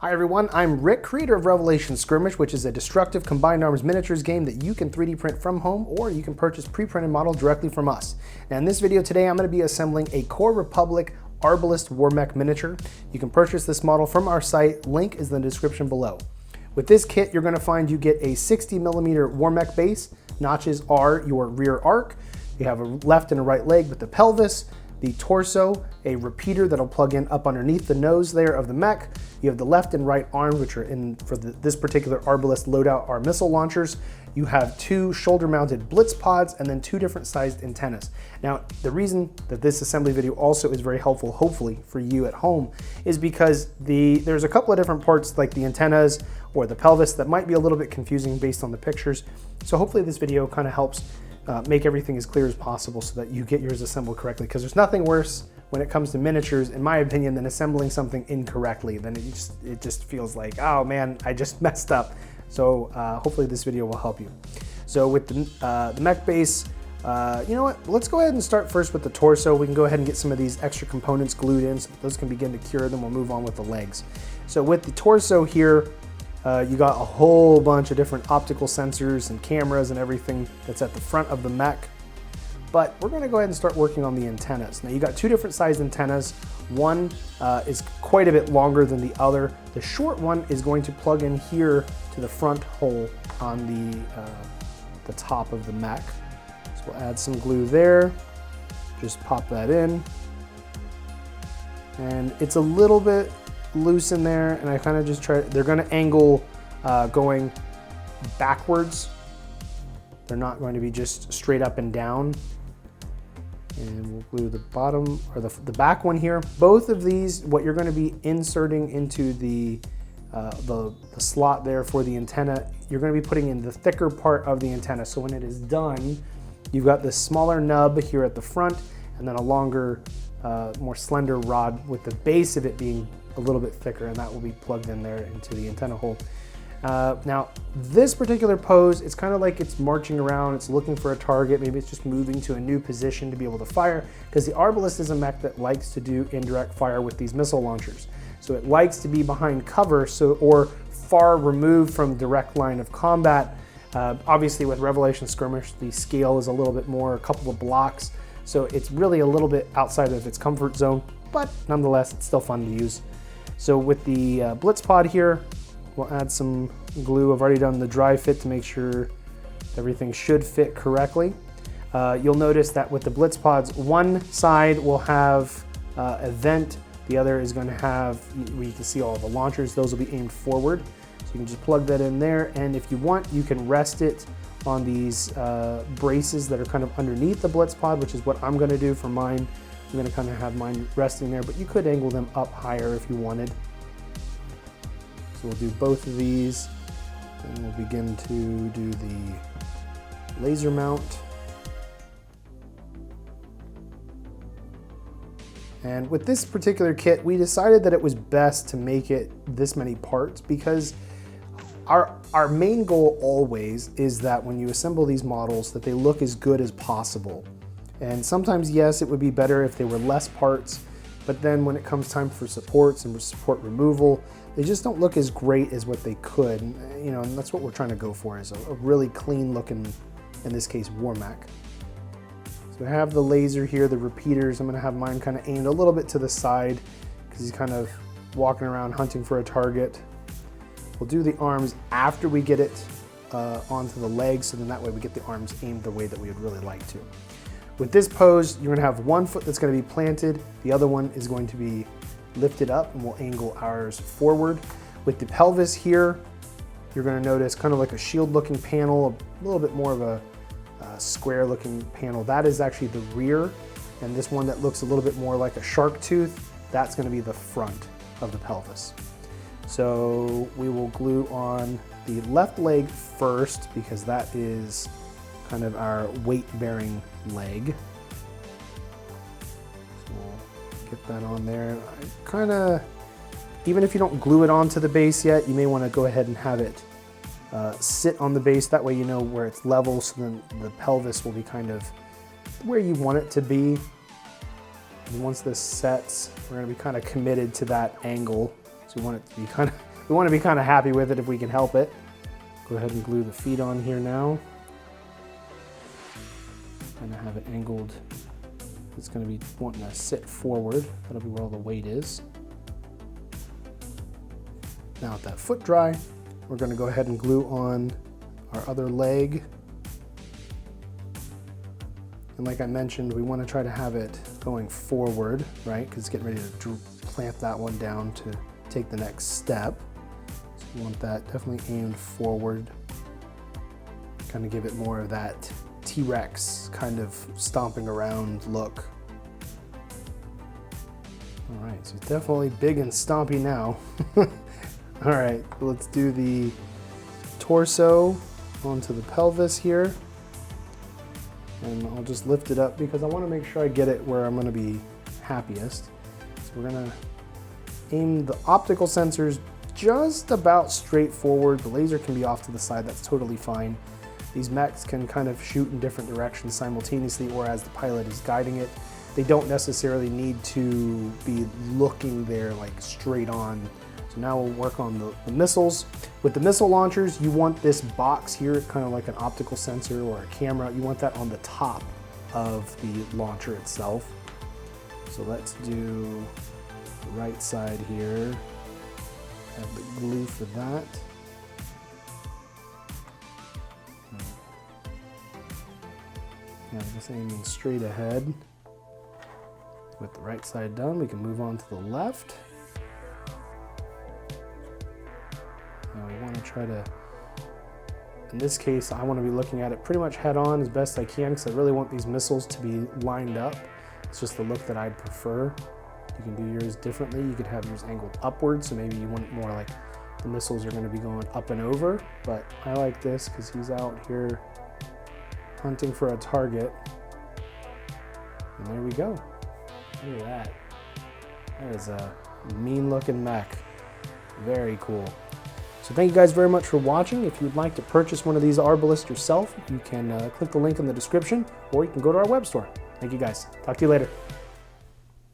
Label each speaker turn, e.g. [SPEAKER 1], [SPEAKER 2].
[SPEAKER 1] Hi everyone, I'm Rick, creator of Revelation Skirmish, which is a destructive combined arms miniatures game that you can 3D print from home, or you can purchase pre-printed models directly from us. Now in this video today, I'm going to be assembling a Core Republic Arbalest WarMech miniature. You can purchase this model from our site, link is in the description below. With this kit, you're going to find you get a 60mm WarMech base, notches are your rear arc, you have a left and a right leg with the pelvis, the torso, a repeater that'll plug in up underneath the nose there of the mech. You have the left and right arms, which are in, for this particular Arbalest loadout, are missile launchers. You have two shoulder-mounted blitz pods and then two different sized antennas. Now, the reason that this assembly video also is very helpful, hopefully, for you at home, is because there's a couple of different parts like the antennas or the pelvis that might be a little bit confusing based on the pictures. So hopefully this video kind of helps make everything as clear as possible so that you get yours assembled correctly, because there's nothing worse when it comes to miniatures, in my opinion, than assembling something incorrectly. Then it just feels like, oh man, I just messed up. So hopefully this video will help you. So with the mech base, you know what, let's go ahead and start first with the torso. We can go ahead and get some of these extra components glued in so that those can begin to cure, then we'll move on with the legs. So with the torso here, you got a whole bunch of different optical sensors and cameras and everything that's at the front of the mech. But we're going to go ahead and start working on the antennas. Now you got two different sized antennas. One is quite a bit longer than the other. The short one is going to plug in here to the front hole on the top of the mech. So we'll add some glue there. Just pop that in. And it's a little bit loose in there, and I kind of just try, they're going to angle going backwards. They're not going to be just straight up and down. And we'll glue the bottom, or the back one here. Both of these, what you're going to be inserting into the slot there for the antenna, you're going to be putting in the thicker part of the antenna. So when it is done, you've got this smaller nub here at the front, and then a longer, more slender rod with the base of it being a little bit thicker, and that will be plugged in there into the antenna hole. Now, this particular pose, it's kind of like it's marching around, it's looking for a target, maybe it's just moving to a new position to be able to fire, because the Arbalest is a mech that likes to do indirect fire with these missile launchers. So it likes to be behind cover, or far removed from direct line of combat. Obviously with Revelation Skirmish, the scale is a little bit more, a couple of blocks, so it's really a little bit outside of its comfort zone, but nonetheless, it's still fun to use. So with the blitz pod here, we'll add some glue. I've already done the dry fit to make sure everything should fit correctly. You'll notice that with the blitz pods, one side will have a vent, the other is going to have, where you can see all the launchers, those will be aimed forward. So you can just plug that in there, and if you want, you can rest it on these braces that are kind of underneath the blitz pod, which is what I'm going to do for mine. I'm going to kind of have mine resting there, but you could angle them up higher if you wanted. So we'll do both of these, and we'll begin to do the laser mount. And with this particular kit, we decided that it was best to make it this many parts, because our main goal always is that when you assemble these models, that they look as good as possible. And sometimes, yes, it would be better if they were less parts, but then when it comes time for supports and support removal, they just don't look as great as what they could. And, you know, and that's what we're trying to go for, is a really clean looking, in this case, WarMech. So I have the laser here, the repeaters. I'm going to have mine kind of aimed a little bit to the side because he's kind of walking around hunting for a target. We'll do the arms after we get it onto the legs, so then that way we get the arms aimed the way that we would really like to. With this pose, you're going to have one foot that's going to be planted, the other one is going to be lifted up, and we'll angle ours forward. With the pelvis here, you're going to notice kind of like a shield looking panel, a little bit more of a square looking panel. That is actually the rear, and this one that looks a little bit more like a shark tooth, that's going to be the front of the pelvis. So we will glue on the left leg first, because that is kind of our weight bearing leg. So we'll get that on there. I kind of, even if you don't glue it onto the base yet, you may want to go ahead and have it sit on the base. That way you know where it's level, so then the pelvis will be kind of where you want it to be. And once this sets, we're going to be kind of committed to that angle. So we want it to be kind of we want to be kind of happy with it if we can help it. Go ahead and glue the feet on here now. Kind of have it angled. It's going to be wanting to sit forward. That'll be where all the weight is. Now with that foot dry, we're going to go ahead and glue on our other leg. And like I mentioned, we want to try to have it going forward, right? Because it's getting ready to plant that one down to take the next step. So we want that definitely aimed forward. Kind of give it more of that T-Rex kind of stomping around look. All right, so it's definitely big and stompy now. All right, let's do the torso onto the pelvis here. And I'll just lift it up because I want to make sure I get it where I'm going to be happiest. So we're going to aim the optical sensors just about straight forward. The laser can be off to the side, that's totally fine. These mechs can kind of shoot in different directions simultaneously or as the pilot is guiding it. They don't necessarily need to be looking there like straight on. So now we'll work on the missiles. With the missile launchers, you want this box here, kind of like an optical sensor or a camera. You want that on the top of the launcher itself. So let's do the right side here. Have the glue for that. Now just aiming straight ahead. With the right side done, we can move on to the left. Now we want to try to, in this case, I want to be looking at it pretty much head on as best I can because I really want these missiles to be lined up. It's just the look that I'd prefer. You can do yours differently. You could have yours angled upwards, so maybe you want it more like the missiles are going to be going up and over, but I like this because he's out here hunting for a target. And there we go. Look at that. That is a mean looking mech. Very cool. So thank you guys very much for watching. If you'd like to purchase one of these Arbalest yourself, you can click the link in the description, or you can go to our web store. Thank you guys. Talk to you later.